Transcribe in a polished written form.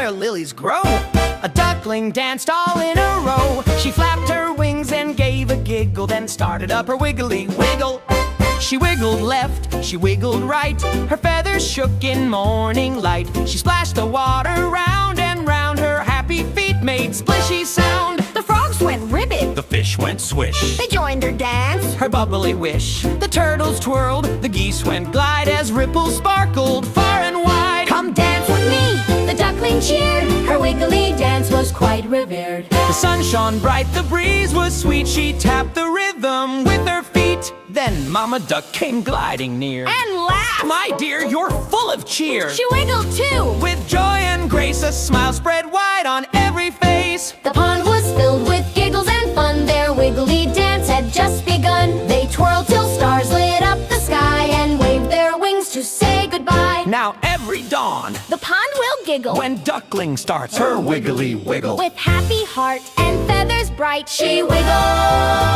where lilies grow. A duckling danced all in a row. She flapped her wings and gave a giggle, then started up her wiggly wiggle. She wiggled left, she wiggled right, her feathers shook in morning light. She splashed the water round and round, her happy feet made splishy sound. The frogs went ribbit, The fish went swish, they joined her dance. her bubbly wish. The turtles twirled, the geese went glide, as ripples sparkled far and wide. Come dance with me, the duckling cheered, her wiggly dance was quite revered. The sun shone bright, the breeze was sweet, she tapped the rhythm with her feet. Then Mama Duck came gliding near And laughed, My dear, you're full of cheer. she wiggled too. With joy and grace, a smile spread wide on every face. The pond was filled with giggles and fun, their wiggly dance had just begun. They twirled till stars lit up the sky and waved their wings to say goodbye. Now every dawn, The pond will giggle when Duckling starts her wiggly wiggle. with happy heart and feathers bright, she wiggles.